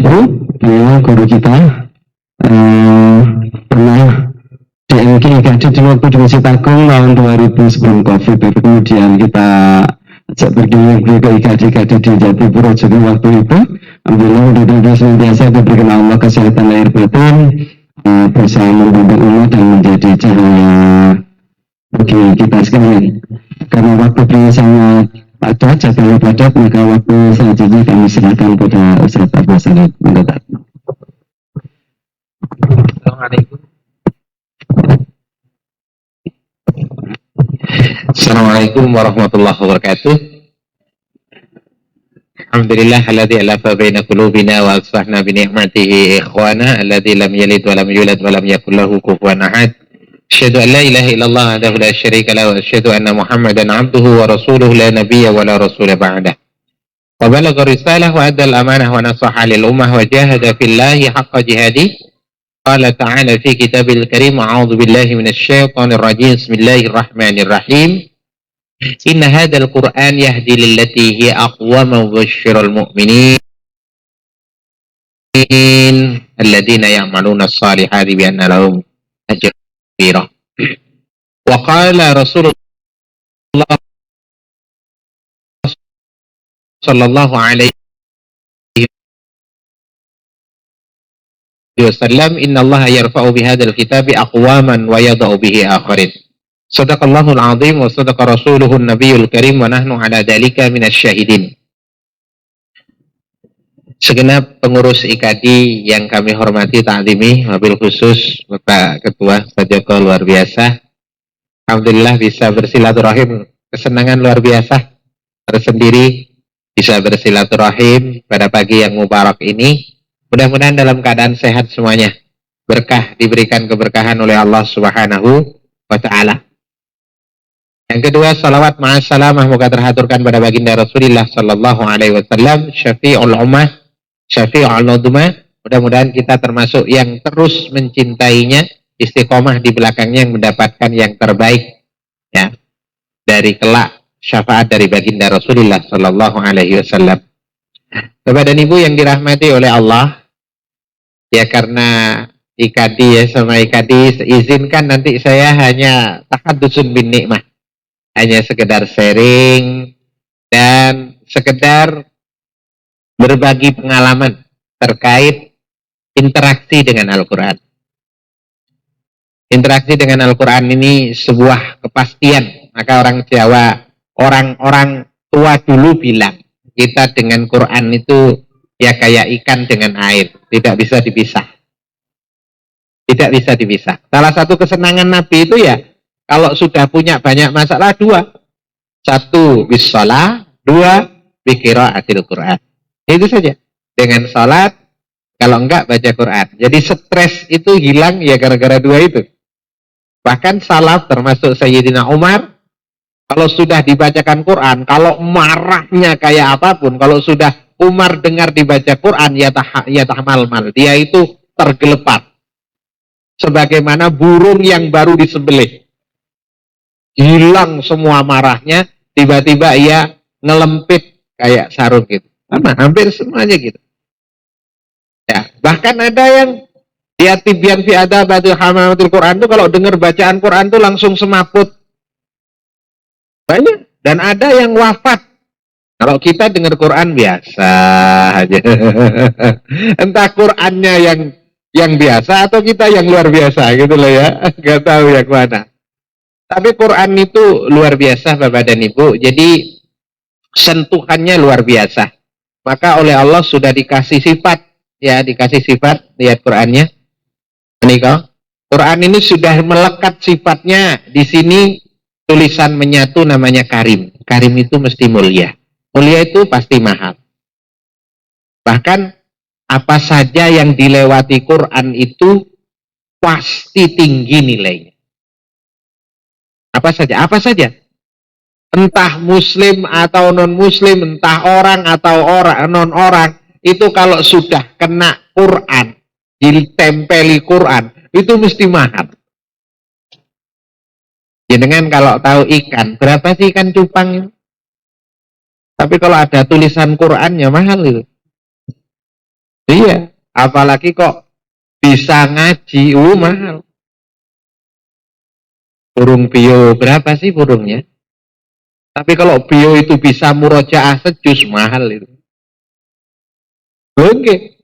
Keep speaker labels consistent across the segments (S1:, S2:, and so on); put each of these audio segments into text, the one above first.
S1: beliau guru kita pernah DMK IKD di waktu di Masjid Agung tahun 2000 sebelum COVID. Kemudian kita ajak berkeliling ke IKD di Jatipura juga waktu itu. Alhamdulillah mudah-mudahan senantiasa diberikan Allah kesehatan lahir batin, bisa membimbing umat dan menjadi cahaya bagi kita sekalian. Karena waktu beliau sangat padat, jadwalnya padat, maka waktu selanjutnya kami serahkan pada Ustaz Abu Salim.
S2: Assalamualaikum warahmatullahi wabarakatuh. Alhamdulillah alladzi alafa baina qulubina wa asbahna bi ni'matihi ikhwana alladzi lam yalid wa lam yulad wa lam yakul lahu kufuwan ahad. Asyhadu an la ilaha illallah wahdahu la syarika lahu wa asyhadu anna Muhammadan 'abduhu wa rasuluhu la nabiyya wa la rasula ba'dah. Wa balagha risalah wa adda al-amanah wa nasaha lil ummah wa jahada fillahi haqqa jihadi. Qala ta'ala fi kitabil karim a'udzu billahi minasy syaithanir rajim. Bismillahirrahmanirrahim. Inna hadzal Qur'an yahdi lillati hiya aqwam wa yubashshirul mu'minin alladziina ya'maluna as-salihati bi anna lahum ajran kabira. Wa qala Rasulullah sallallahu alaihi wasallam, innallaha yarfa'u bihadzal kitabi aqwaman wa yadh'u bihi akharin. Sadaqallahul azim wa sadaqa rasuluhun nabiyul karim wa nahnu ala dzalika minasyahidin. Segenap pengurus IKD yang kami hormati ta'zimi, wabil khusus Bapak Ketua Ustaz Joko luar biasa. Alhamdulillah bisa bersilaturahim, kesenangan luar biasa tersendiri bisa bersilaturahim pada pagi yang mubarak ini. Mudah-mudahan dalam keadaan sehat semuanya, berkah, diberikan keberkahan oleh Allah Subhanahu wa ta'ala. Yang kedua, salawat ma'assalamah moga terhaturkan pada baginda Rasulullah sallallahu alaihi wasallam, syafi'ul ummah, syafi'ul udmah. Mudah-mudahan kita termasuk yang terus mencintainya, istiqomah di belakangnya, yang mendapatkan yang terbaik ya dari kelak syafaat dari baginda Rasulullah sallallahu alaihi wasallam. Bapak dan Ibu yang dirahmati oleh Allah, ya karena IKD ya sama IKD, izinkan nanti saya hanya tahaddusun bin nikmah, hanya sekedar sharing dan sekedar berbagi pengalaman terkait interaksi dengan Al-Quran. Interaksi dengan Al-Quran ini sebuah kepastian. Maka orang Jawa, orang-orang tua dulu bilang, kita dengan Quran itu ya kayak ikan dengan air, tidak bisa dipisah. Tidak bisa dipisah. Salah satu kesenangan Nabi itu ya, kalau sudah punya banyak masalah, dua. Satu, bisalah. Dua, biqiraatil Quran. Itu saja. Dengan salat, kalau enggak baca Quran. Jadi stres itu hilang ya gara-gara dua itu. Bahkan salaf termasuk Sayyidina Umar, kalau sudah dibacakan Quran, kalau marahnya kayak apapun, kalau sudah Umar dengar dibaca Quran, ya tahmal-mal. Dia itu tergelepar. Sebagaimana burung yang baru disembelih. Hilang semua marahnya, tiba-tiba ia ngelempit kayak sarung gitu. Sama, hampir semuanya gitu. Ya, bahkan ada yang dia tibyan fi adabatil hamamatil Quran itu kalau dengar bacaan Quran itu langsung semaput. Banyak. Dan ada yang wafat. Kalau kita dengar Quran biasa aja. Entah Qurannya yang biasa atau kita yang luar biasa gitu loh ya. Gak tahu yang mana. Tapi Quran itu luar biasa Bapak dan Ibu. Jadi sentuhannya luar biasa. Maka oleh Allah sudah dikasih sifat. Ya dikasih sifat. Lihat Qurannya. Menikah. Quran ini sudah melekat sifatnya. Di sini tulisan menyatu namanya karim. Karim itu mesti mulia. Mulia itu pasti mahal. Bahkan apa saja yang dilewati Quran itu pasti tinggi nilainya. Apa saja? Apa saja? Entah muslim atau non-muslim, entah orang atau non-orang, itu kalau sudah kena Quran, ditempeli Quran, itu mesti mahal. Jenengan kalau tahu ikan, berapa sih ikan cupang? Tapi kalau ada tulisan Qurannya mahal itu. Iya, apalagi kok bisa ngaji, mahal. Burung bio berapa sih burungnya? Tapi kalau bio itu bisa murojaah sejus, mahal itu. Oke.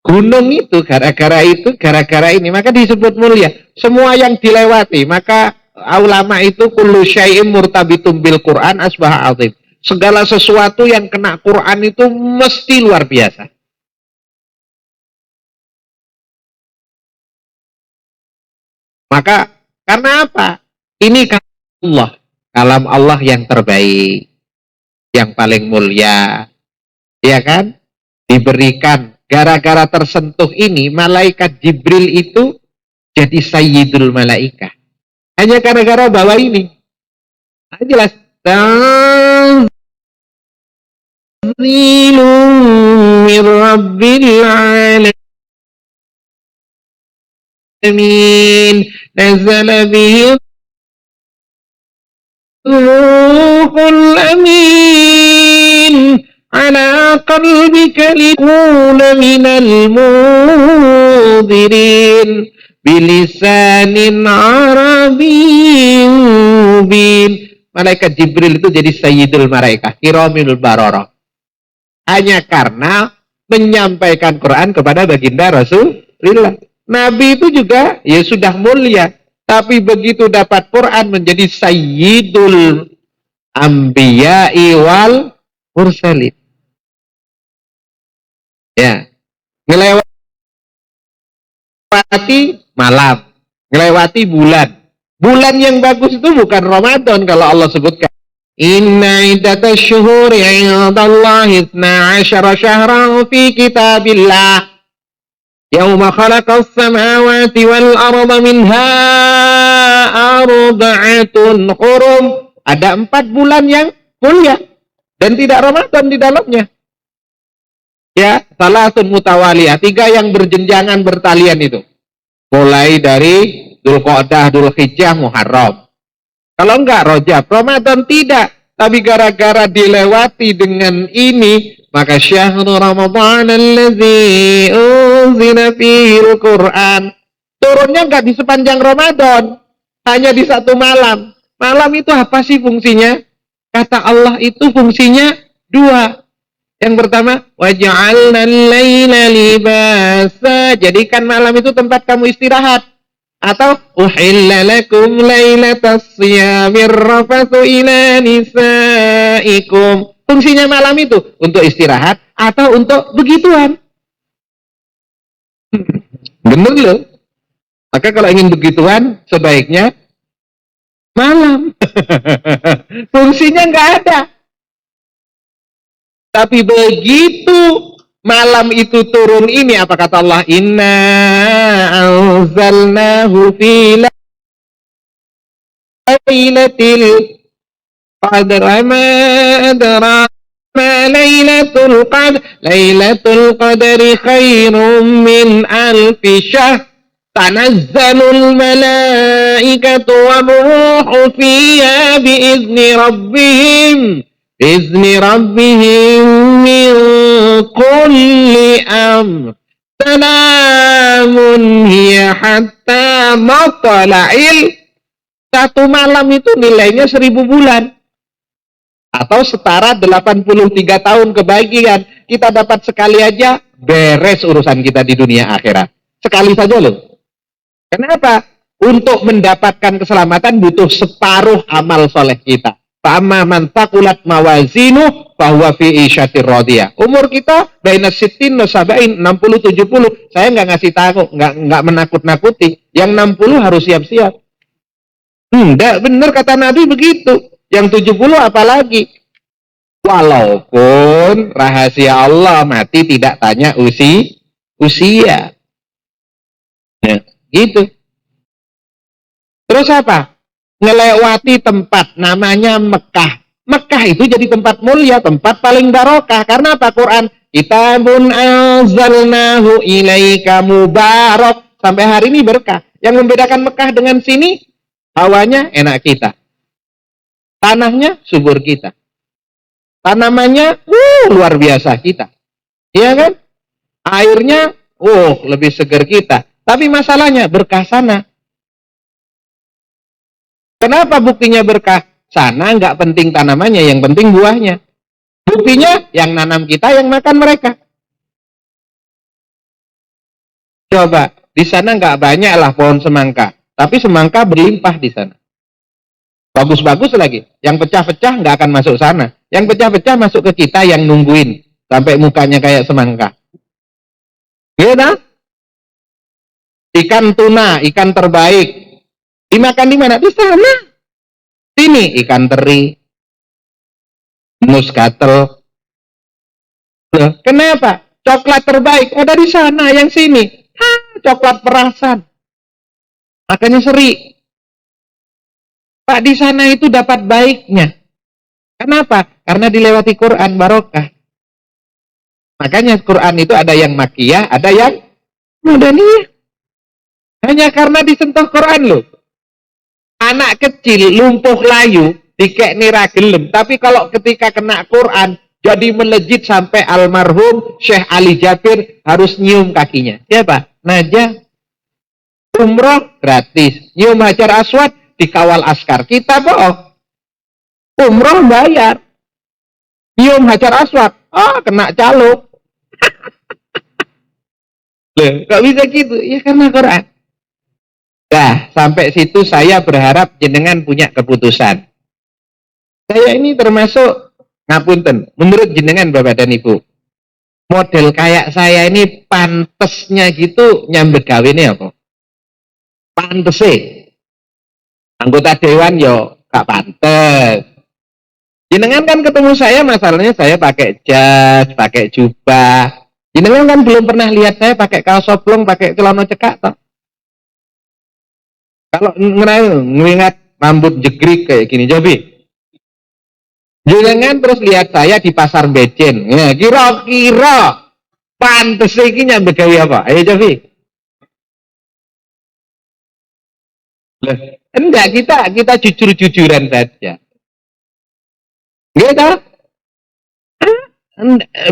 S2: Gunung itu gara-gara ini maka disebut mulia. Semua yang dilewati, maka ulama itu kullu syai'in murtabitum bil Quran asbaha azim. Segala sesuatu yang kena Quran itu mesti luar biasa. Maka karena apa? Ini kalam Allah yang terbaik, yang paling mulia, ya kan? Diberikan gara-gara tersentuh ini malaikat Jibril itu jadi sayyidul malaikah. Hanya gara-gara bawa ini. Nah, jelas. Tanzilun min rabbil alamin. Nazala bihi ruhul amin. Ala qalbika likuna minal munzirin. Bilisanin Arabiyyin mubin. Malaikat Jibril itu jadi sayyidul malaikah, kiramil bararah. Hanya karena menyampaikan Quran kepada baginda Rasulullah. Nabi itu juga ya sudah mulia, tapi begitu dapat Quran menjadi sayyidul anbiya'i wal mursalin. Ya, ngelewati malam, ngelewati bulan. Bulan yang bagus itu bukan Ramadan kalau Allah sebutkan. Inna iddatash syuhuri 'indallahi 12 syahran fi kitabillah. Yauma khalaqas samawati wal arda minha arba'atun hurum. Ada 4 bulan yang mulia dan tidak Ramadan di dalamnya. Ya, salatun mutawaliyah, 3 yang berjenjangan bertalian itu. Mulai dari Dzulqa'dah, Dzulhijjah, Muharram. Kalau enggak Rajab, Ramadan tidak. Tapi gara-gara dilewati dengan ini, maka syahrul Ramadan allazi unzila fihil Qur'an. Turunnya enggak di sepanjang Ramadan, hanya di 1 malam. Malam itu apa sih fungsinya? Kata Allah itu fungsinya 2. Yang pertama, waja'alna al-laila libasa. Jadikan malam itu tempat kamu istirahat. Atau uhilla lakum lailatas siyamir rafathu ila nisaikum. Fungsinya malam itu untuk istirahat atau untuk begituan. Bener loh. Maka kalau ingin begituan sebaiknya malam. Fungsinya nggak ada. Tapi begitu malam itu turun ini, apa kata Allah? Inna anzalnahu fi lailatul qadr. Ma adra ma lailatul qadr. Lailatul qadri khairum min alfi syahr. Tanazzalul malaikatu wa ruhu fiha biizni rabbihim. Biizni rabbihim min kulli amr. Salamun hiya hatta matla'il. 1 malam itu nilainya 1000 bulan. Atau setara 83 tahun kebahagiaan. Kita dapat sekali aja, beres urusan kita di dunia akhirat. Sekali saja loh. Kenapa? Untuk mendapatkan keselamatan butuh separuh amal soleh kita. Fa'amma man taqulat mawazinu bahwa fi isyatir radiyah. Umur kita baina sittin wa sab'in, 60 70. Saya enggak ngasih tahu, enggak menakut-nakuti. Yang 60 harus siap-siap. Enggak, benar kata Nabi begitu. Yang 70 apalagi. Walaupun rahasia Allah mati tidak tanya usia. Ya, gitu. Terus apa? Ngelewati tempat namanya Mekah. Mekah itu jadi tempat mulia, tempat paling barokah. Karena apa? Quran, kitabun anzalnahu ilaika mubarak. Sampai hari ini berkah. Yang membedakan Mekah dengan sini, hawanya enak kita. Tanahnya subur kita. Tanamannya luar biasa kita. Iya kan? Airnya, lebih segar kita. Tapi masalahnya berkah sana. Kenapa buktinya berkah? Sana nggak penting tanamannya, yang penting buahnya. Buktinya yang nanam kita, yang makan mereka. Coba, di sana nggak banyak lah pohon semangka. Tapi semangka berlimpah di sana. Bagus-bagus lagi. Yang pecah-pecah nggak akan masuk sana. Yang pecah-pecah masuk ke kita yang nungguin. Sampai mukanya kayak semangka. Gitu? Ikan tuna, ikan terbaik. Dimakan di mana? Di sana. Sini ikan teri, muskatel. Loh, kenapa? Coklat terbaik ada di sana, yang sini. Coklat perasan. Makanya seri. Pak, di sana itu dapat baiknya. Kenapa? Karena dilewati Quran barokah. Makanya Quran itu ada yang makiyah, ada yang madaniyah. Hanya karena disentuh Quran loh. Anak kecil lumpuh layu dikek nira gelem, tapi kalau ketika kena Quran jadi melejit sampai almarhum Syekh Ali Jabir harus nyium kakinya. Siapa? Najah. Umroh gratis, nyium Hajar Aswad dikawal askar. Kita bohong. Umroh bayar, nyium Hajar Aswad, kena calo. Loh, kok bisa gitu? Ya karena Quran. Nah, sampai situ saya berharap jenengan punya keputusan. Saya ini termasuk, ngapunten, menurut jenengan Bapak dan Ibu, model kayak saya ini pantesnya gitu nyambet gawe ini apa? Pantesnya. Anggota dewan yo gak pantes. Jenengan kan ketemu saya, masalahnya saya pakai jas, pakai jubah. Jenengan kan belum pernah lihat saya pakai kaos oblong, pakai celana cekak toh. Kalau ngingat rambut jegrik kayak gini, Jobi. Jangan terus lihat saya di pasar becen. Nah, kira-kira pantes iki nyambut gawe apa? Ayo Jobi. Enggak, kita jujur-jujuran saja. Gitu?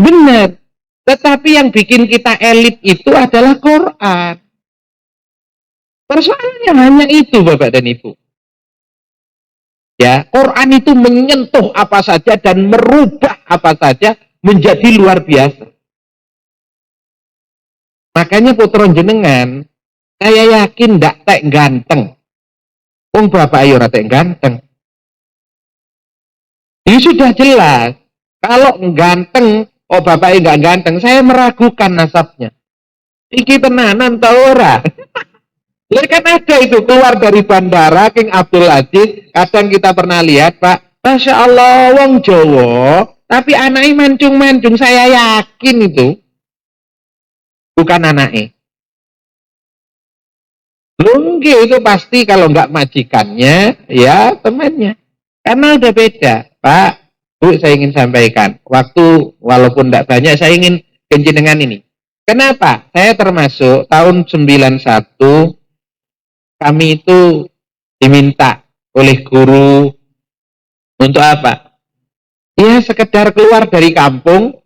S2: Benar. Tetapi yang bikin kita elit itu adalah Quran. Persoalannya hanya itu Bapak dan Ibu. Ya, Quran itu menyentuh apa saja dan merubah apa saja menjadi luar biasa. Makanya putra jenengan, saya yakin ndak tek ganteng. Wong bapak ayo tek ganteng. Ini sudah jelas. Kalau ganteng, bapak nggak ganteng, saya meragukan nasabnya. Iki tenanan tau ora? Lihat kan ada itu keluar dari bandara King Abdul Aziz, kadang kita pernah lihat Pak, Masya Allah wong Jawa, tapi anaknya mancung-mancung, saya yakin itu bukan anaknya. Lunggi itu pasti kalau nggak majikannya, ya temannya. Karena udah beda, Pak. Bu, saya ingin sampaikan, waktu walaupun tidak banyak, saya ingin kenjenengan ini. Kenapa? Saya termasuk tahun 91 kami itu diminta oleh guru untuk apa? Ya sekedar keluar dari kampung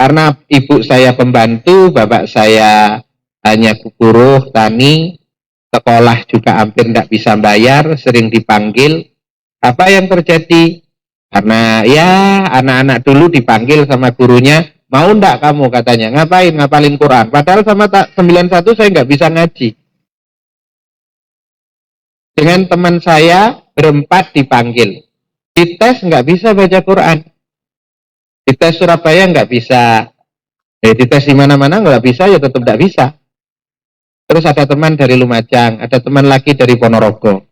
S2: karena ibu saya pembantu, bapak saya hanya buruh tani, sekolah juga hampir tidak bisa bayar, sering dipanggil. Apa yang terjadi? Karena ya anak-anak dulu dipanggil sama gurunya, mau ndak kamu katanya, ngapain ngapalin Quran? Padahal sama 91 saya nggak bisa ngaji. Dengan teman saya berempat dipanggil. Dites nggak bisa baca Quran. Dites Surabaya nggak bisa. Dites di mana-mana nggak bisa, ya tetap nggak bisa. Terus ada teman dari Lumajang, ada teman lagi dari Ponorogo.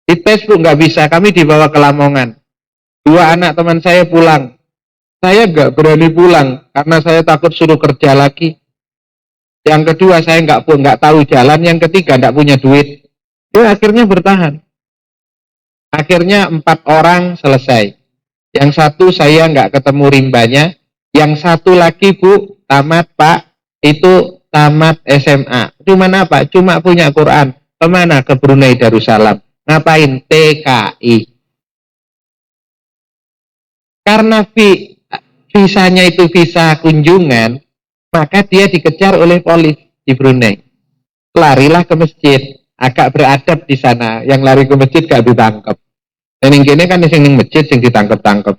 S2: Dites Bu nggak bisa, kami dibawa ke Lamongan. 2 anak teman saya pulang. Saya nggak berani pulang karena saya takut suruh kerja lagi. Yang kedua saya nggak tahu jalan. Yang ketiga nggak punya duit. Ya akhirnya bertahan. Akhirnya 4 orang selesai. Yang satu saya nggak ketemu rimbanya. Yang satu lagi Bu, tamat Pak, itu tamat SMA. Cuman apa? Cuma punya Quran. Kemana? Ke Brunei Darussalam. Ngapain? TKI. Karena visanya itu visa kunjungan, maka dia dikejar oleh polis di Brunei. Larilah ke masjid, agak beradab di sana. Yang lari ke masjid gak ditangkap. Dan yang kini kan yang masjid yang ditangkap-tangkap.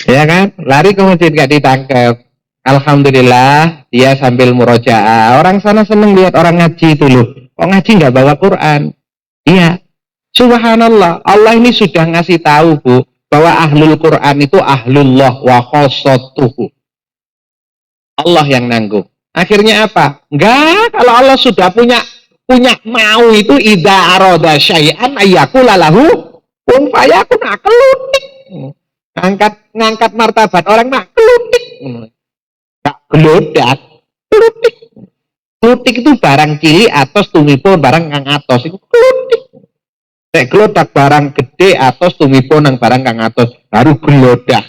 S2: Ya kan? Lari ke masjid gak ditangkap. Alhamdulillah dia sambil murojaah. Orang sana seneng lihat orang ngaji itu loh. Kok ngaji nggak bawa Quran? Iya. Subhanallah. Allah ini sudah ngasih tahu Bu bahwa ahlul Quran itu ahlullah wa khosotuhu. Allah yang nanggung. Akhirnya apa? Enggak. Kalau Allah sudah punya mau itu idza arada syai'an ayyakula lahu kun fayakun akelutik. Ngangkat martabat orang mak kelutik. Gak gelodak, klutik. Klutik itu barang cilik atos tumipun barang kang atos itu klutik. Nek gelodak barang gede atos tumipun nang barang kang atos baru gelodak.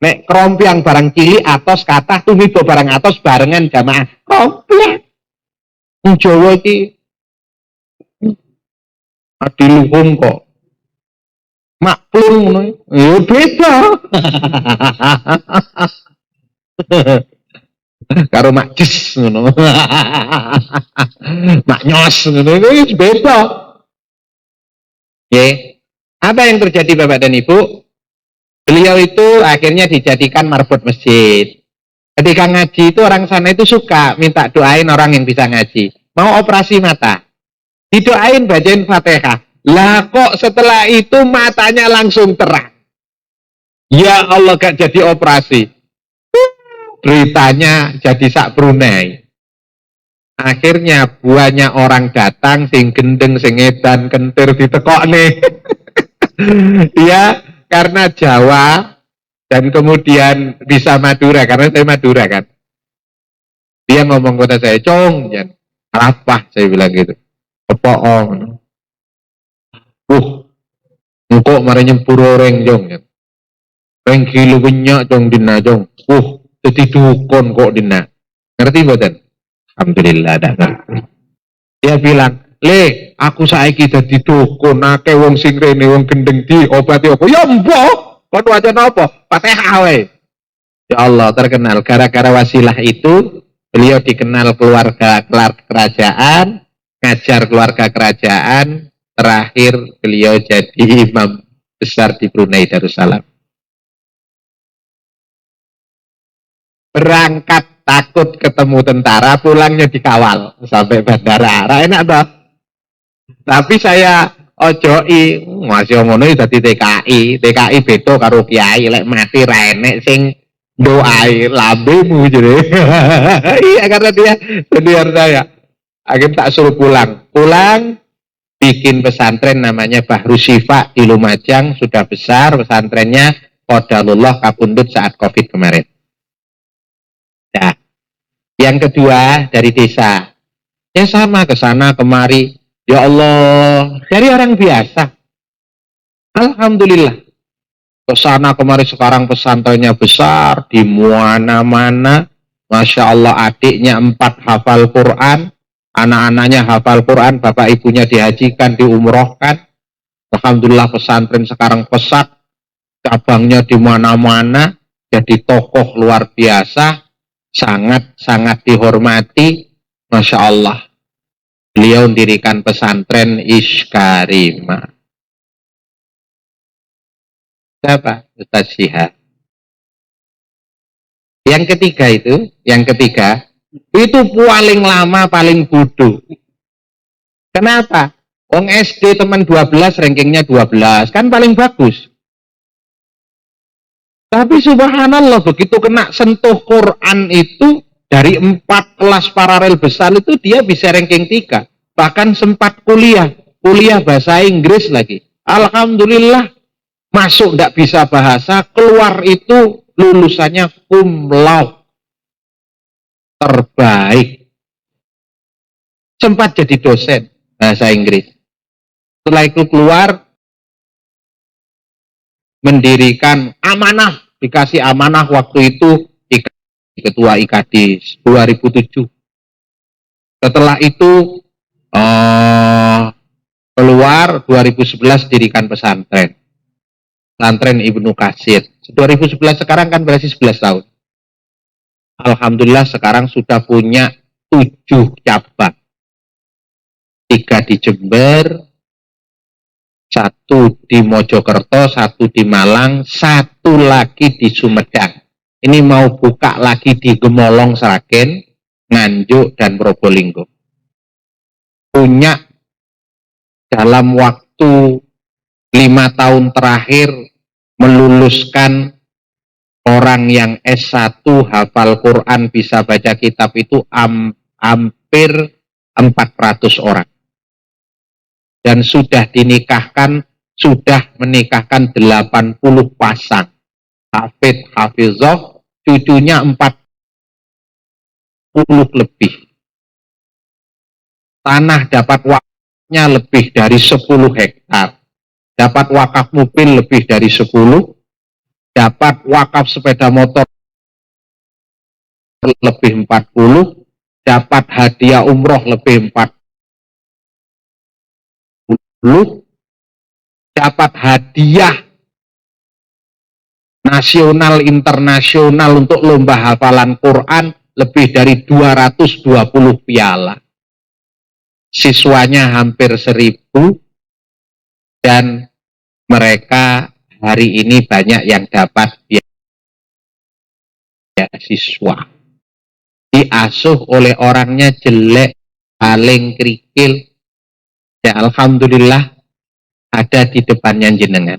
S2: Nek krompiang barang cilik atos kathah tumipun barang atos barengan jamaah komplek. Jawa iki adiluhung kok. Maklum ngono. Ya beda. Karo mak jes ngono. Mak nyos ngono itu beda. Nggih. Apa yang terjadi Bapak dan Ibu? Beliau itu akhirnya dijadikan marbot masjid. Ketika ngaji itu orang sana itu suka minta doain orang yang bisa ngaji. Mau operasi mata. Didoain bacain Fatihah. Lah kok setelah itu matanya langsung terang. Ya Allah gak jadi operasi. Beritanya jadi sak Brunei. Akhirnya banyak orang datang sing gendeng sing edan kentir ditekokne. Ya, karena Jawa dan kemudian bisa Madura karena saya Madura kan. Dia ngomong kepada saya, "Cong, jan, apa?" Saya bilang gitu. "Kepoong." Engkau mari nyempur orang jong. Reng kilo banyak jong dina jong. Jadi dukun kok dina. Ngerti boten? Alhamdulillah dah ngerti. Dia bilang, "Le, aku saiki dadi dukun, akeh wong sing rene wong gendeng diobati apa?" Ya mbok, kon wacan apa? Fatihah wae. Ya Allah, terkenal gara-gara wasilah itu beliau dikenal keluarga kerajaan, ngajar keluarga kerajaan, terakhir beliau jadi imam besar di Brunei Darussalam. Berangkat takut ketemu tentara, pulangnya dikawal sampai bandara. Enak toh? Tapi saya ojoi masih ngono dadi TKI beda karo kiai lek mati ra enek sing doai lambemu jere. Iya karena dia senior saya. Akhirnya tak suruh pulang bikin pesantren namanya Bahru Syifa di Lumajang, sudah besar pesantrennya, qadarullah kapundhut saat Covid kemarin. Nah, yang kedua dari desa. Ya sama ke sana kemari. Ya Allah, dari orang biasa. Alhamdulillah. Ke sana kemari sekarang pesantrennya besar di mana-mana. Masya Allah adiknya 4 hafal Quran, anak-anaknya hafal Quran, bapak ibunya dihajikan, diumrohkan. Alhamdulillah pesantren sekarang pesat, cabangnya di mana-mana, jadi tokoh luar biasa. Sangat-sangat dihormati, Masya Allah. Beliau mendirikan pesantren Iskarima. Siapa? Ustaz Syihab. Yang ketiga itu paling lama, paling bodoh. Kenapa? Wong SD teman 12, rankingnya 12, kan paling bagus. Tapi subhanallah begitu kena sentuh Quran itu dari 4 kelas paralel besar itu dia bisa ranking 3. Bahkan sempat kuliah bahasa Inggris lagi. Alhamdulillah masuk tidak bisa bahasa, keluar itu lulusannya cum laude. Terbaik. Sempat jadi dosen bahasa Inggris. Setelah itu keluar mendirikan amanah, dikasih amanah waktu itu ketua IKD 2007. Setelah itu keluar 2011 dirikan pesantren. pesantren Ibnu Katsir. 2011 sekarang kan berarti 11 tahun. Alhamdulillah sekarang sudah punya 7 cabang. 3 di Jember, 1 di Mojokerto, 1 di Malang, 1 lagi di Sumedang. Ini mau buka lagi di Gemolong, Sragen, Nganjuk, dan Probolinggo. Punya dalam waktu 5 tahun terakhir meluluskan orang yang S1 hafal Quran bisa baca kitab itu hampir 400 orang. Dan sudah menikahkan 80 pasang. Hafid, hafizah, cucunya 40 lebih. Tanah dapat wakafnya lebih dari 10 hektar. Dapat wakaf mobil lebih dari 10, dapat wakaf sepeda motor lebih 40, dapat hadiah umroh lebih 40, dapat hadiah nasional internasional untuk lomba hafalan Quran lebih dari 220 piala. Siswanya hampir 1000 dan mereka hari ini banyak yang dapat beasiswa. Diasuh oleh orangnya jelek, paling kerikil. Ya alhamdulillah ada di depannya jenengan.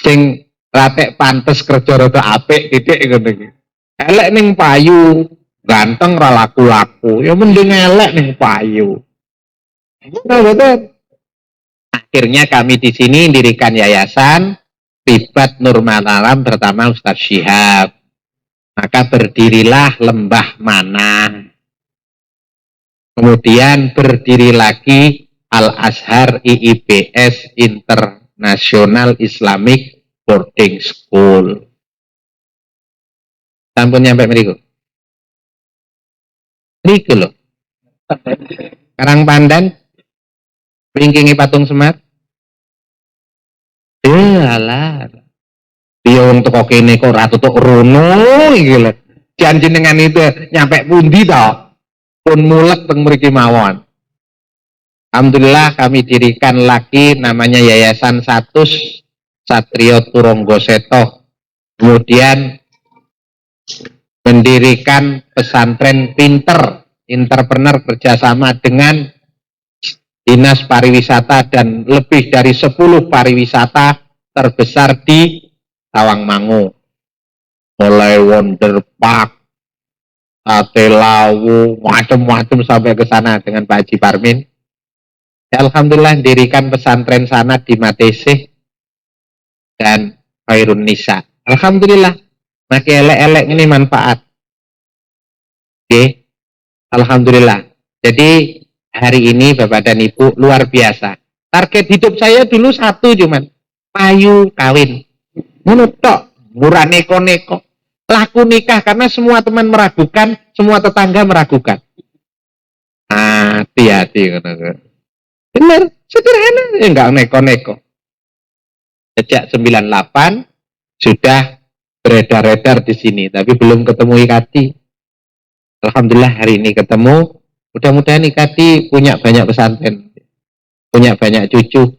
S2: Sing ratek pantes kerja rada apik titik ngono iki. Elek ning payu, ganteng ra laku-laku. Ya mending elek ning payu. Nah, betul. Akhirnya kami di sini dirikan yayasan Ribat Nur Mataram bersama Ustaz Syihab. Maka berdirilah Lembah Mana. Kemudian berdiri lagi Al-Azhar IIBS International Islamic Boarding School. Sampun nyampe mriku. Mriku lho. Karang Pandan wingkingi Patung Semar. Alah. Piye wong teko kene kok ora tutuk rono iki lho. Janji dengan itu nyampe pundi to? Pun mulek teng mriki mawon. Alhamdulillah kami dirikan lagi namanya Yayasan Satus Satrio Turonggo Seto. Kemudian mendirikan pesantren pinter, entrepreneur kerjasama dengan Dinas Pariwisata dan lebih dari 10 pariwisata terbesar di Tawangmangu. Mulai Wonder Park, Sate Lawu, macam-macam sampai ke sana dengan Pak Haji Parmin. Ya, alhamdulillah dirikan pesantren sana di Matesih dan Khairun Nisa. Alhamdulillah, makin elek-elek ini manfaat. Oke, alhamdulillah. Jadi hari ini Bapak dan Ibu luar biasa. Target hidup saya dulu satu cuman payu kawin. Ngono tok, murah neko-neko. Laku nikah karena semua teman meragukan, semua tetangga meragukan. Hati-hati ngono. Benar, sederhana, enggak neko-neko. Sejak 98 sudah beredar-edar di sini, tapi belum ketemu IKADI. Alhamdulillah hari ini ketemu. Mudah-mudahan IKADI punya banyak pesantren, punya banyak cucu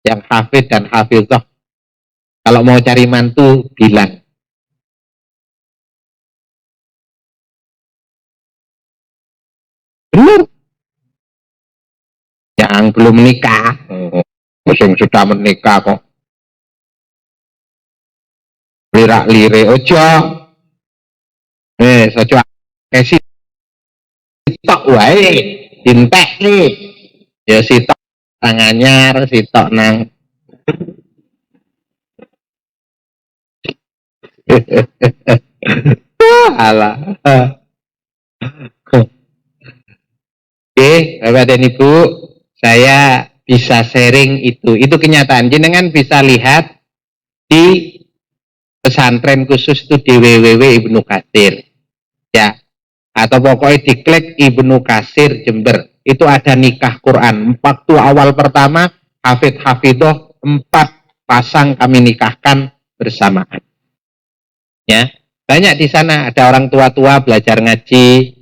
S2: yang hafid dan hafizah. Kalau mau cari mantu, bilang. Benar. Yang belum menikah, yang sudah menikah kok. Lirak-lirik ojo. Sojo kasih sitok wae, dintek nih. Ya sitok tangannya, sitok nang. Alah. Oke, Bapak dan Ibu, saya bisa sharing itu. Itu kenyataan. Jenengan bisa lihat di pesantren khusus itu di www Ibnu Katsir. Ya. Atau pokoknya diklik Ibnu Katsir Jember. Itu ada nikah Quran. Waktu awal pertama hafid-hafidoh 4 pasang kami nikahkan bersamaan. Ya, banyak di sana ada orang tua-tua belajar ngaji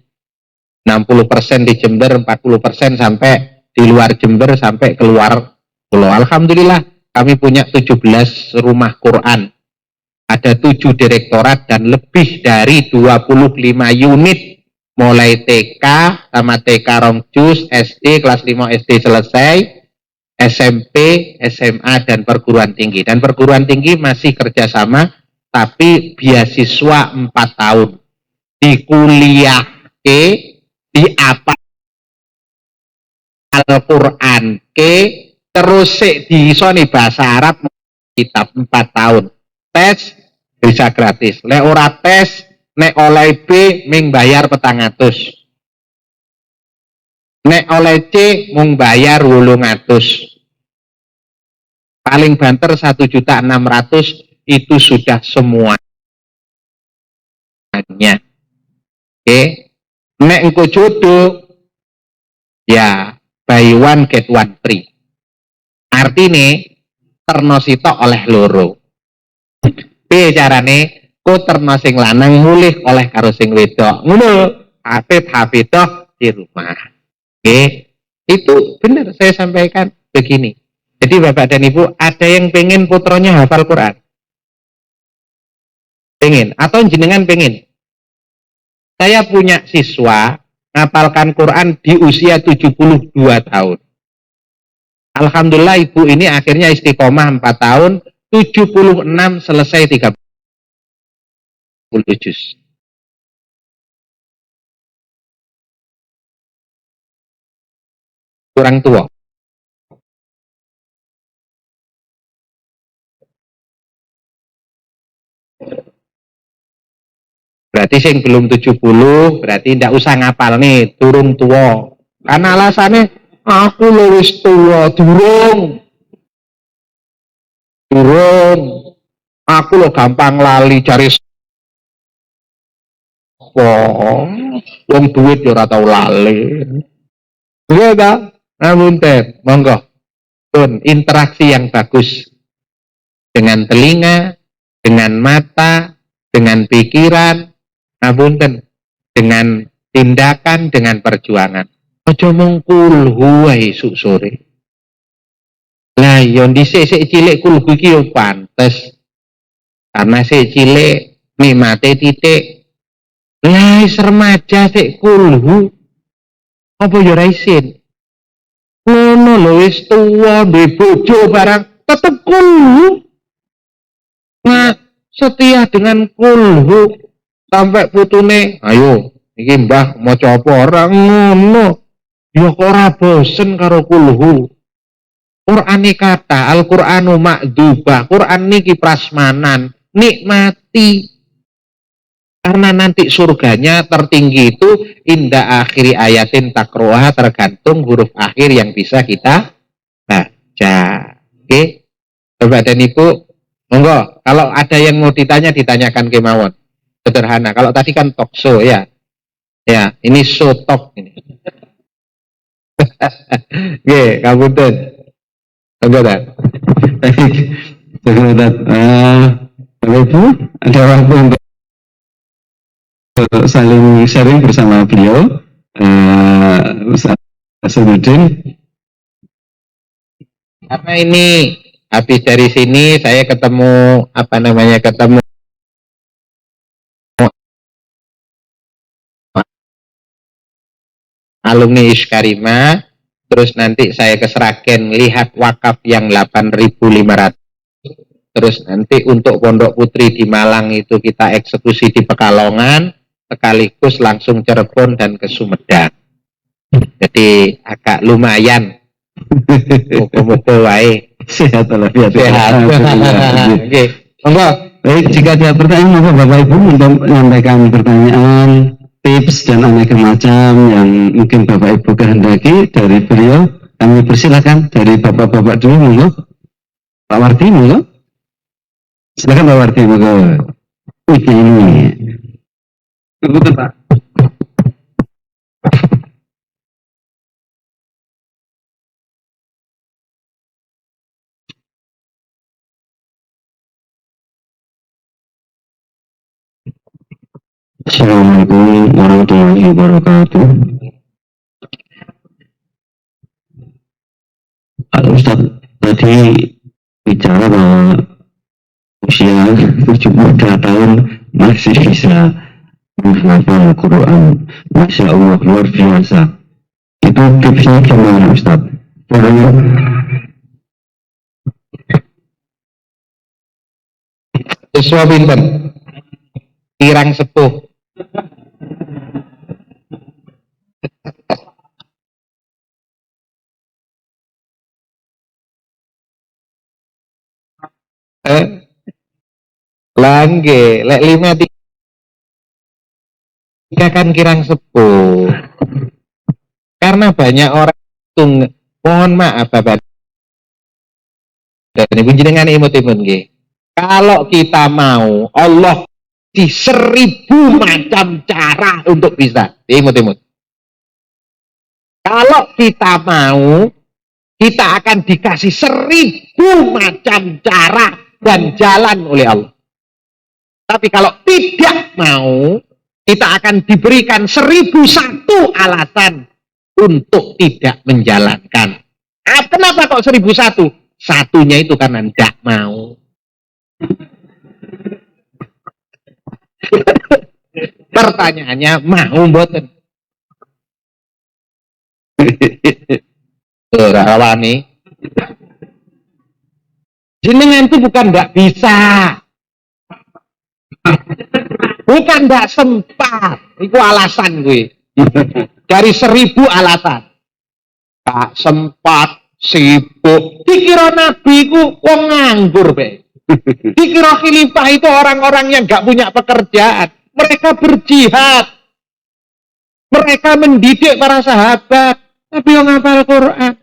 S2: 60% di Jember, 40% sampai di luar Jember sampai keluar pulau. Alhamdulillah kami punya 17 rumah Quran. Ada 7 direktorat dan lebih dari 25 unit mulai TK sama TK Rongjus, SD kelas 5 SD selesai, SMP, SMA dan perguruan tinggi. Dan perguruan tinggi masih kerjasama, tapi beasiswa 4 tahun. Di kuliah ke, di apa Al-Quran ke, terus di soni bahasa Arab kitab 4 tahun. Tes bisa gratis. Nek ora tes, nek oleh B ming bayar 400. Nek oleh C mung bayar 800. Paling banter 1.600.000 itu sudah semuanya. Oke. Nek engko jodoh ya buy one get one free. Artinya terno sitok oleh loro. B carane ku terno sing lanang mulih oleh karo sing wedok. Ngono. Hafid-hafidah di rumah. Oke. Itu benar saya sampaikan begini. Jadi Bapak dan Ibu, ada yang pengen putranya hafal Quran? Pengen atau jenengan pengen? Saya punya siswa ngapalkan Quran di usia 72 tahun. Alhamdulillah ibu ini akhirnya istiqomah 4 tahun, 76 selesai 30 juz. Kurang tua. Berarti sing belum 70, berarti ndak usah ngapal nih, turun tua. Karena alasannya, aku lewis tua, durung. Aku lo gampang lali cari wong duit ya ora tau lali. Iya ta? Namun monggo. Pun interaksi yang bagus dengan telinga, dengan mata, dengan pikiran, ngapunten, dengan tindakan, dengan perjuangan. Aja mengkul huwai esuk sore. Lah yo dhisik sik cilik kulhu iki yo pantes. Karena sik cilik nikmate titik. Lah remaja sik kulhu. Apa yo ra isin? Ngono lho wis tuwa duwe bojo barang tetep kulhu. Nah, setia dengan kulhu sampai putune, ayo iki mbah maca apa ora ngono. Ya kok ora bosen karo kulhu. Quran kata, Al-Quranu ma'dzubah, Quran niki prasmanan, nikmati. Karena nanti surganya tertinggi itu inda akhiri ayatin takroha, tergantung huruf akhir yang bisa kita baca. Oke, Bapak dan Ibu, monggo, kalau ada yang mau ditanya, ditanyakan kemawon. Sederhana, kalau tadi kan talk show ya. Ya, ini show talk ini. Oke, kabuntun. Monggo dah.
S1: Baik, Bapak Ibu, ada waktu untuk saling sharing bersama beliau, Ustaz Hasanuddin.
S2: Karena ini habis dari sini saya ketemu ketemu alumni Iskarima, terus nanti saya ke Sragen lihat wakaf yang 8.500. Terus nanti untuk Pondok Putri di Malang itu kita eksekusi di Pekalongan, sekaligus langsung Cirebon dan ke Sumedang. Jadi agak lumayan. Muka-muka wae.
S1: Sehat walafiat.
S2: Sehat. Oke. Monggo.
S1: Baik, jika ada pertanyaan, maka Bapak Ibu untuk menyampaikan pertanyaan, tips dan aneka macam yang mungkin Bapak Ibu kehendaki dari beliau, kami persilakan dari Bapak-bapak dulu, monggo. Pak Wardi, monggo. Silakan Pak Wardi, monggo. Ini. Betul, Pak. Assalamualaikum warahmatullahi wabarakatuh. Ustaz tadi bicara bahwa usia 72 tahun masih bisa menghafal Quran. Masya Allah, luar biasa. Itu tipsnya gimana Ustaz? Caranya
S2: Joshua pinten kirang sepuh langge lek 53 kan kirang sepuh karena banyak orang tung mohon maaf Bapak dan Ibu jenengan imut-imut nggih. Kalau kita mau Allah di 1000 macam cara untuk bisa imut-imut. Kalau kita mau, kita akan dikasih 1000 macam cara dan jalan oleh Allah. Tapi kalau tidak mau, kita akan diberikan 1001 alasan untuk tidak menjalankan. Kenapa kok 1001? Satunya itu karena tidak mau. Pertanyaannya, mau mboten? Rawani. Jenengan itu bukan nggak bisa. Bukan nggak sempat. Itu alasan gue. Dari 1000 alasan. Gak sempat, sibuk. Dikira Nabi ku wong nganggur, be. Dikira khalifah itu orang-orang yang gak punya pekerjaan. Mereka berjihad. Mereka mendidik para sahabat. Tapi yang ngapal Quran.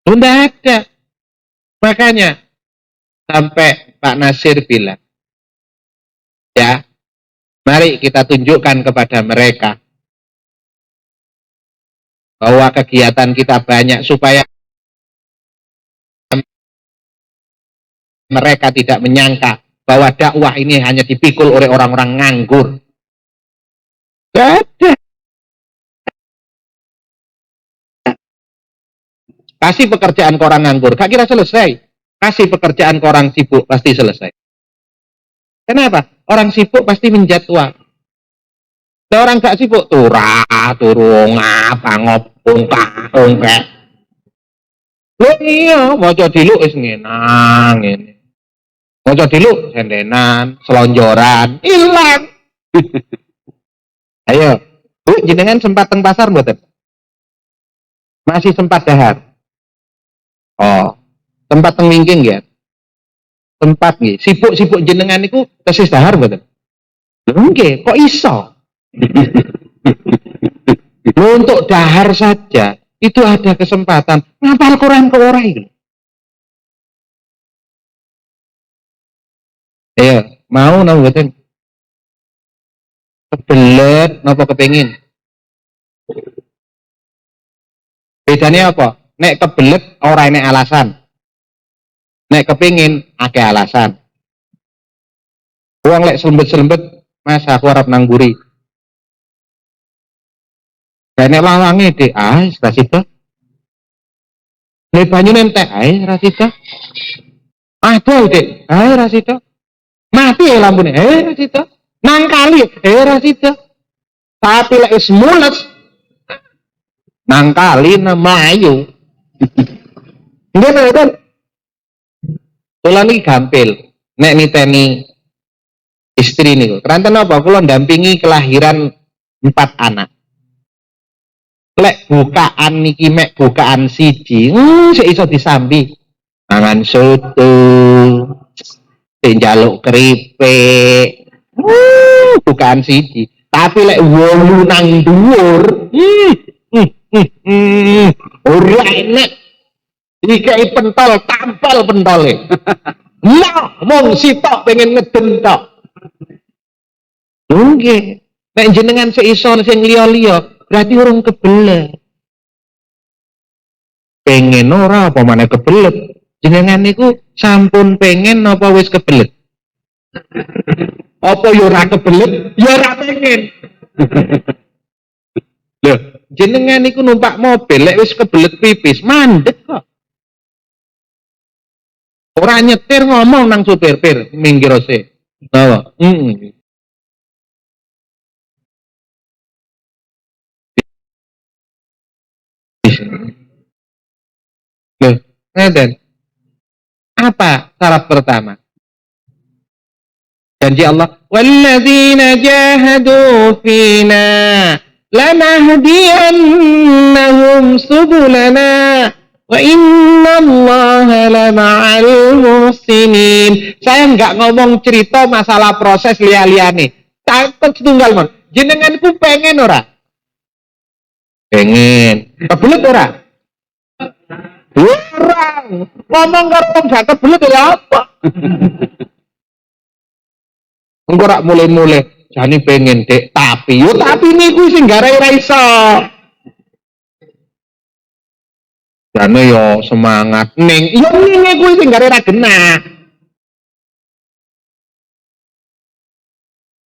S2: Tidak ada. Makanya sampai Pak Nasir bilang, ya, mari kita tunjukkan kepada mereka bahwa kegiatan kita banyak supaya mereka tidak menyangka bahwa dakwah ini hanya dipikul oleh orang-orang nganggur. Tidak ada. Kasih pekerjaan ke orang nganggur, gak kira selesai. Kasih pekerjaan ke orang sibuk, pasti selesai. Kenapa? Orang sibuk pasti menjadwal. Orang gak sibuk, turung, apa, ngopung, ongkek. Loh iya, moco diluk is ngenang ini. Moco diluk sendenan, selonjoran, hilang. Ayo, Bu, jenengan sempat teng pasar mboten? Masih sempat dahar. Oh, tempat teng mingking ya. Tempat nggih, sibuk-sibuk jenengan niku tesis dahar mboten? Nggih, kok iso? Untuk dahar saja itu ada kesempatan ngapal Quran ke orang itu. Ayo, mau napa mboten? Kebelet napa kepengin? Bedanya apa? Nek kebelet ora enek alasan. Nek kepengin akeh alasan. Wong lek selembet-selembet, Mas aku arep nang mburi. Nek lawange Dik, ra sida. Nek banyu entek, ra sida. Aduh Dik, ra sida. Mati lampune, ra sida. Nang kali, ra sida. Tapi lek wis mules nang kali melayu. Nggih mboten. Kula niki gampil nek niteni istri niku. Keranten apa? Kula ndampingi kelahiran 4 anak. Lek bukaan niki mek bukaan siji, sik iso disambi. Mangan soto, sik njaluk keripik. Bukaan siji. Tapi lek 8 nang dhuwur, ora enek. Dikai pentol, tampal pentole. Lah, mong sitok pengen ngeden tok. Nggih. Nek jenengan seiso sing liya-liya, berarti urung kebelet. Pengen ora apa maneh kebelet. Jenengan niku sampun pengen apa wis kebelet? Apa yo ora kebelet, yo ora pengen. Loh, jenengan iku numpak mobil lek wis kebelet pipis, mandek kok. Ora nyetir ngomong nang supir, "Pir, minggir ose." Bawa. Loh, ngeten. Apa syarat pertama? Janji Allah, "Walladzina jahadu fina lanahdiyannahum subulana wa innallaha lama'al muhsinin." Saya enggak ngomong cerita masalah proses liya-liyane. Takut setunggal mon. Jenengan ku pengen ora? Pengen. Kebelet ora? Orang ngomong karo wong gak kebelet ya apa? Engko rak mulai-mulai jane pengen dek, tapi niku sing gara ora iso. Jane yo semangat ning, yo ngene kuwi sing gara ora genah.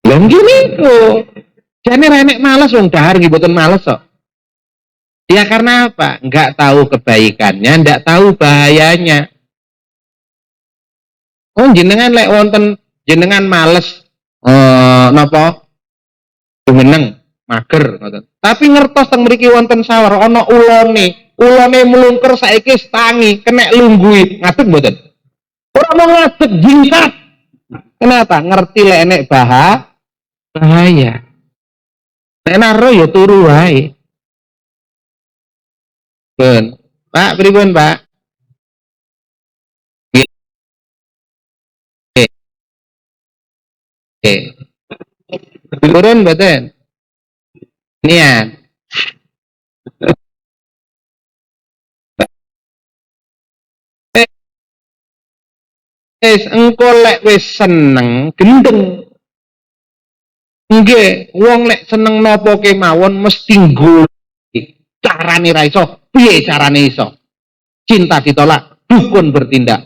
S2: Lha ngene ku. Jane ra nek males wong dahar nggih mboten males kok. Ya karena apa? Enggak tahu kebaikannya, enggak tahu bahayanya. Oh jenengan lek wonten jenengan males napa jumeneng mager ngoten. Tapi ngertos teng mriki wonten sawar ana ulone mlungker saiki tangi kena lunggui ngadeg mboten. Ora mau ngadeg jingkat. Kenapa? Ngerti lek enek bahaya. Nek naro ya turu wae. Ben, Pak pripun, Pak? Nggih. Turun mboten? Niat. Engko lek wis seneng gendeng. Nggih, wong lek seneng napa kemawon mesti nggoleki. Carane ra iso, piye carane iso? Cinta ditolak, dukun bertindak.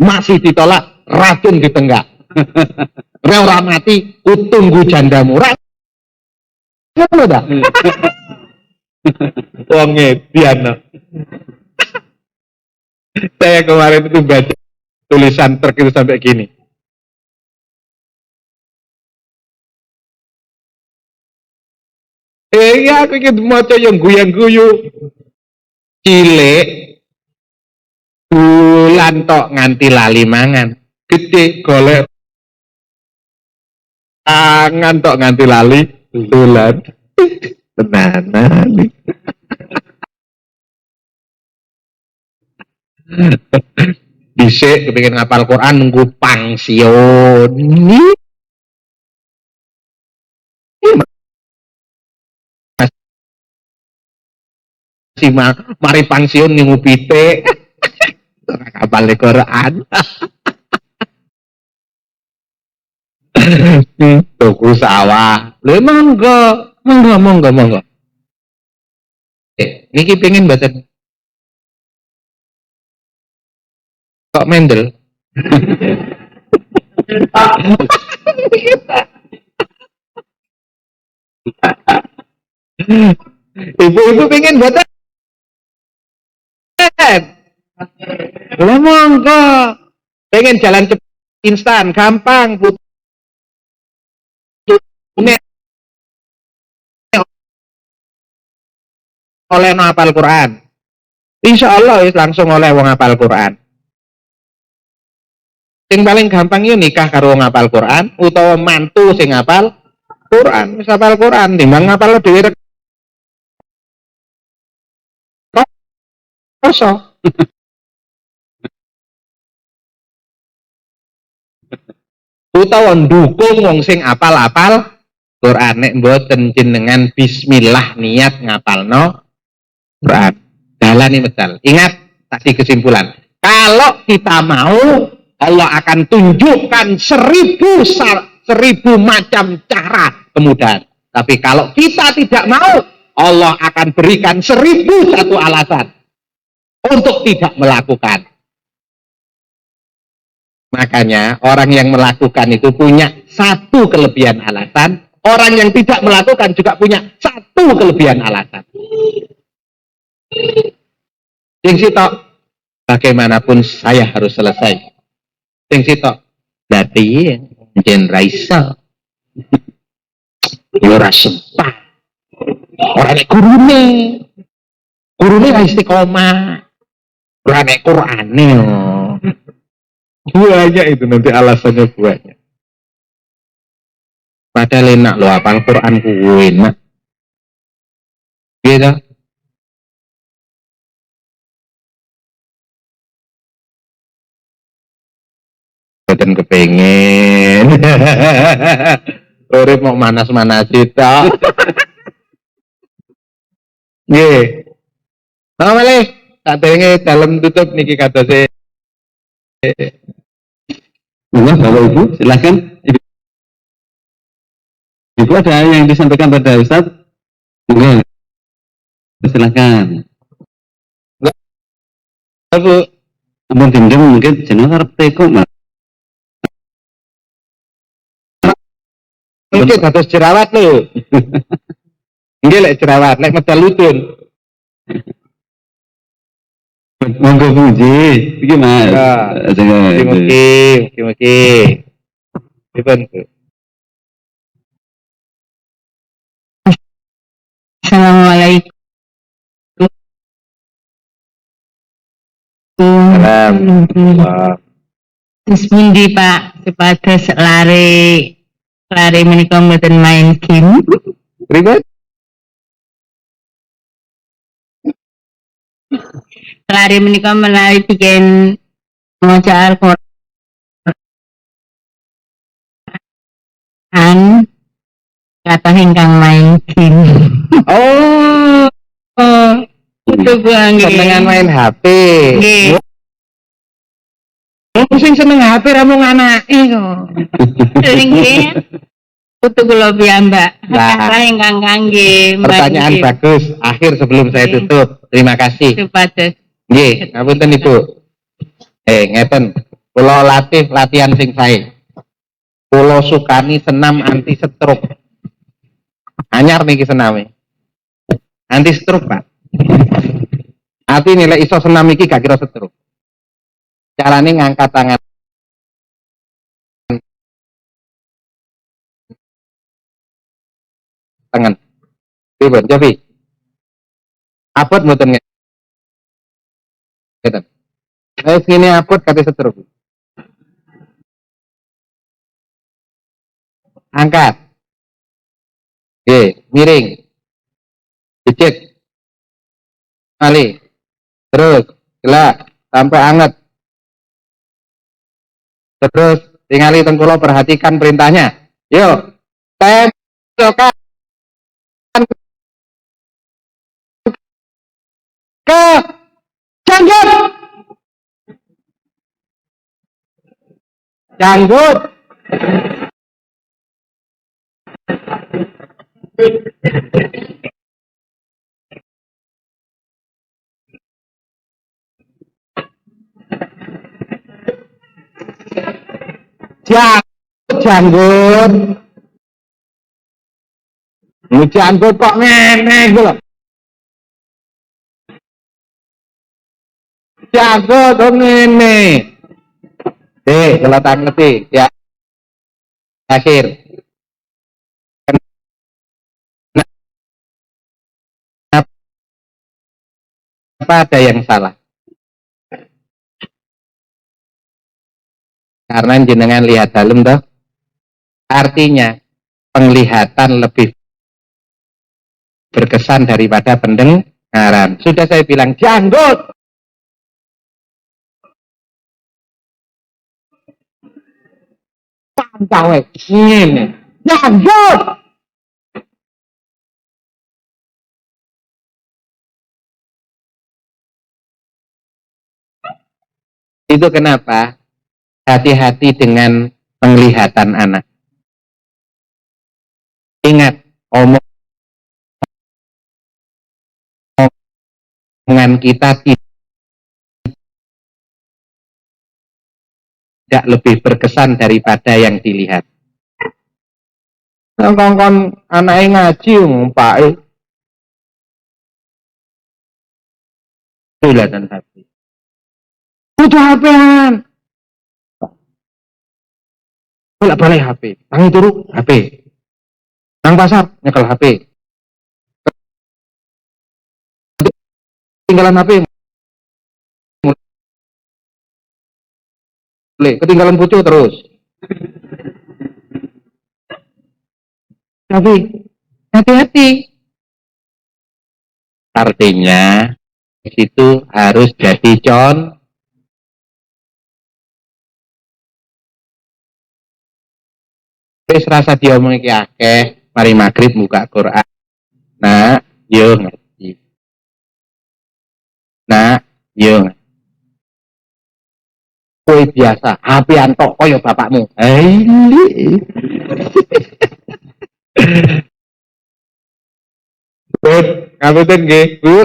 S2: Masih ditolak, racun ditenggak. Ora mati, utunggu jandamu. Ra ngono ta? Wong edian. Saya kemarin itu baca tulisan truk itu sampai gini. Iya, aku iki maca yang guyang-guyu. Cilik bulan tok nganti lali mangan. Gede golek tangan tok nganti lali bulan. Tenanan. Dhisik kepengin ngapal Quran nunggu pangsion. Si mari pangsion ngingu pitik. Ngapal Quran. Tuku sawah. Lho monggo. Niki pengen mboten kok mendel. Ibu-ibu pengen mboten. Lho monggo. Pengen jalan cepat instan, gampang, oleh no hafal Quran. Insya Allah langsung oleh wong hafal Quran. Sing paling gampang yo nikah karo wong hafal Quran utawa mantu sing hafal Quran. Wis hafal Quran timbang ngapal dhewe rekoso. Utawa ndukung wong sing apal-apal Quran. Nek mboten jenengan bismillah niat ngapalno Quran. Dalani medal. Ingat tadi kesimpulan. Kalau kita mau, Allah akan tunjukkan 1000 macam cara kemudahan. Tapi kalau kita tidak mau, Allah akan berikan 1001 alasan untuk tidak melakukan. Makanya orang yang melakukan itu punya satu kelebihan alasan, orang yang tidak melakukan juga punya satu kelebihan alasan. Sing sitok, bagaimanapun saya harus selesai. Sing sitok, berarti jen raisa, ora sempat. Ora nek gurune ra istiqomah. Ora nek Qur'ane. Banyak itu nanti alasannya banyak. Padahal enak loh, hafal Quran ku enak. Gitu. Boten kepengen. Urip mau manas-manas kita. Nggih. Nah, malih sadurunge dalam tutup niki katose.
S1: Bapak Ibu, silakan. Ibu ada yang disampaikan pada Ustaz? Enggak. Silakan.
S2: Bu,
S1: Ampun dinding mungkin jeneng arep teko, Mas.
S2: mungkin kados jerawat lho. Nggih lek jerawat, lek medal lutun.
S1: Monggo puji. Iki Mas.
S2: Mugi-mugi. Dipun, Bu.
S3: Assalamualaikum.
S2: Salam.
S3: Terus pundi Pak, supados lare menika mboten main game.
S2: Pripun?
S3: Lare menika menawi bikin maca Al-Qur'an kathah ingkang main game.
S2: Oh,
S3: Itu nggih.
S2: senengan main HP.
S3: Nggih.
S2: Wong sing seneng HP ra mung anake kok.
S3: Nggih. Putu kula piyambak.
S2: Nah.
S3: Kathah ingkang kangge main
S2: Pertanyaan
S3: game.
S2: bagus. Akhir sebelum saya
S3: Nggih.
S2: tutup. Terima kasih.
S3: Supados.
S2: Nggih, ngapunten Ibu. Ngeten. Kula latih latihan sing sae. Kula sukani senam anti stroke. Anyar niki sename. Anti stroke, Pak. Ati nilai iso senam iki gak kira stroke. Carane ngangkat tangan tangan. Pripun, Jovi? Abot mboten ngeten. Wis ngene abot kate stroke. Angkat. Miring. Dicek. Kali. Terus, gelak sampai anget. Terus tingali tengkulo perhatikan perintahnya. Yuk. Tembakan ke janggut. Janggut. Janggut. Janggut kok ngene iku lho. Janggut kok ngene. Kalau tak ngerti ya. Akhir. Kenapa ada yang salah? Karena jenengan lihat dalam toh. Artinya penglihatan lebih berkesan daripada pendengaran. Sudah saya bilang janggut. Pantau ini. Janggut. Itu kenapa? Hati-hati dengan penglihatan anak. Ingat, omongan kita tidak lebih berkesan daripada yang dilihat. Kongkon anaknya ngaji ngumpake dan HP. Kudu HP-an. Bolak-balik HP. Tangi turu HP. Nang pasar nyekel HP. Ketinggalan HP. Ketinggalan pucuk terus. Tapi hati-hati. Artinya itu harus jadi contoh. Wis rasa diomong iki akeh, mari magrib buka Quran. Nah, yo ngerti. Nah, yo ngerti. Kowe biasa, HP antok koyo bapakmu. Bud, ngapunten nggih, Bu.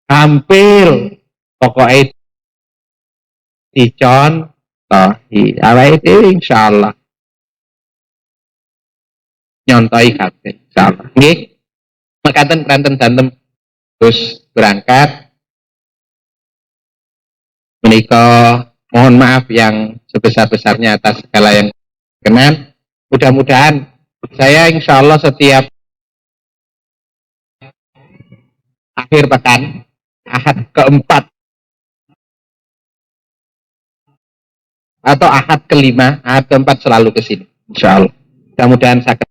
S2: Hampir pokoknya dicontohi. Awake dhewe insyaallah nyontohi kabeh insyaallah. Nggih. Mekaten pranten dantem terus berangkat. Menika mohon maaf yang sebesar-besarnya atas segala yang berkenan. Mudah-mudahan saya insyaallah setiap akhir pekan Ahad keempat atau Ahad kelima, Ahad keempat selalu ke sini insyaallah. Mudah-mudahan saya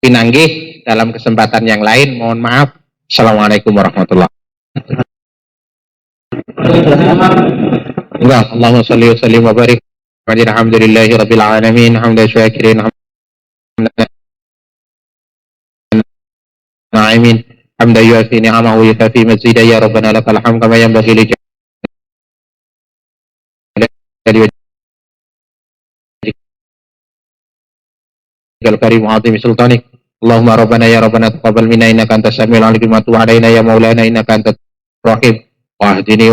S2: pinanggih dalam kesempatan yang lain. Mohon maaf. Assalamualaikum warahmatullahi wabarakatuh. Allahumma shalli wa sallim wa barik. Alhamdulillahi rabbil alamin. Hamdan syakirin. Na'imin. Hamdan yu'afi ni'amahu wa yukafi mazida ya rabbana lakal hamd kama yanbaghi li الكريم وعظيم سلطانك اللهم ربنا يا ربنا تقبل منا انك انت السميع العليم وتب علينا يا مولانا انك انت الرحيم واهدني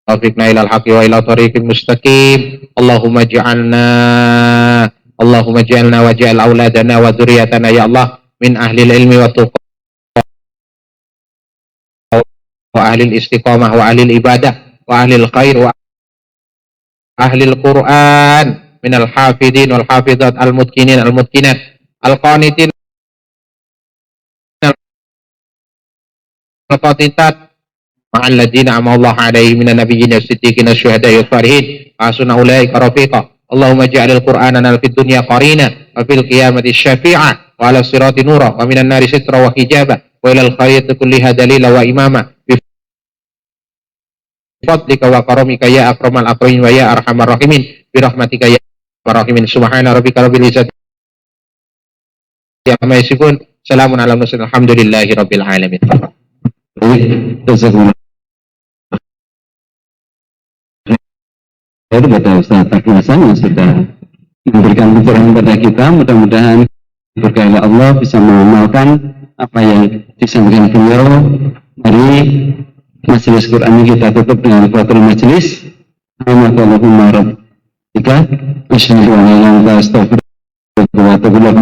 S2: وفقنا الى الحق والى طريق مستقيم اللهم اجعلنا واجعل اولادنا وذريتنا يا الله من اهل العلم والتقوى واهل الاستقامه واهل العباده وأهل الخير وأهل القرآن من الحافظين والحافظات المتقنين المتقنات القانتين القانتات مع الذين أنعم الله عليهم من النبيين والصديقين والشهداء والصالحين وحسن أولئك رفيقا اللهم اجعل القرآن لنا في الدنيا قرينا وفي القيامة الشفيعة وعلى الصراط نورا ومن النار سترا وحجابا وإلى الخير كلها دليلا وإماما fadlika wa karamika ya akramal akramin wa ya arhamar rahimin bi rahmatika ya arhamar rahimin subhana rabbika rabbil izzati amma yasifun salamun ala mursalin alhamdulillahi rabbil alamin.
S1: Itu kata Ustaz Hasan yang sudah memberikan pencerahan kepada kita. Mudah-mudahan berkah Allah bisa mengamalkan apa yang disampaikan beliau. Mari majelis Quran kita tutup dengan qiyamul majlis. Allahumma rabbika asyhadu an la ilaha illa anta astaghfiruka wa atubu ilaik.